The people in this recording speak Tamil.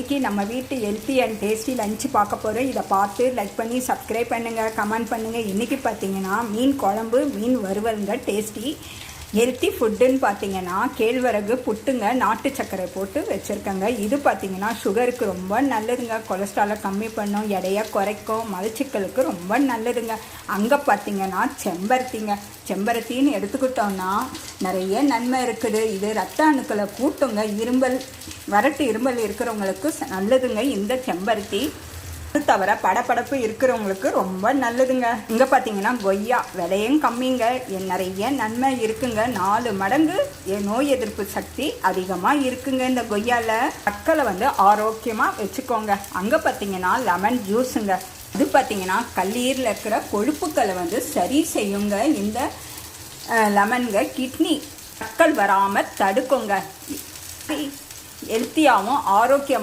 இன்றைக்கி நம்ம வீட்டு ஹெல்த்தி அண்ட் டேஸ்டி லஞ்சு பார்க்க போகிறோம். இதை பார்த்து லைக் பண்ணி சப்ஸ்கிரைப் பண்ணுங்கள், கமெண்ட் பண்ணுங்கள். இன்றைக்கி பார்த்தீங்கன்னா மீன் குழம்பு, மீன் வறுவலுங்க. டேஸ்டி ஹெல்த்தி ஃபுட்டுன்னு பார்த்தீங்கன்னா கேழ்வரகு புட்டுங்க, நாட்டு சர்க்கரை போட்டு வச்சுருக்கேங்க. இது பார்த்தீங்கன்னா சுகருக்கு ரொம்ப நல்லதுங்க, கொலஸ்ட்ராலை கம்மி பண்ணும், எடையை குறைக்கும், மலச்சிக்கலுக்கு ரொம்ப நல்லதுங்க. அங்கே பார்த்தீங்கன்னா செம்பருத்தின்னு எடுத்துக்கிட்டோன்னா நிறைய நன்மை இருக்குது. இது ரத்த அணுக்களை கூட்டுங்க, வறட்டு இரும்பல் இருக்கிறவங்களுக்கு நல்லதுங்க இந்த செம்பருத்தி. அது தவிர படப்படப்பு இருக்கிறவங்களுக்கு ரொம்ப நல்லதுங்க. இங்கே பார்த்தீங்கன்னா கொய்யா விலையும் கம்மிங்க, நிறைய நன்மை இருக்குங்க. 4 மடங்கு நோய் எதிர்ப்பு சக்தி அதிகமாக இருக்குங்க இந்த கொய்யாவில். மக்களை ஆரோக்கியமாக வச்சுக்கோங்க. அங்கே பார்த்தீங்கன்னா லெமன் ஜூஸுங்க. இது பார்த்தீங்கன்னா கல்லீரில் இருக்கிற கொழுப்புக்களை சரி செய்யுங்க இந்த லெமனுங்க. கிட்னி மக்கள் வராமல் தடுக்குங்க. ஹெல்த்தியாகவும் ஆரோக்கியம்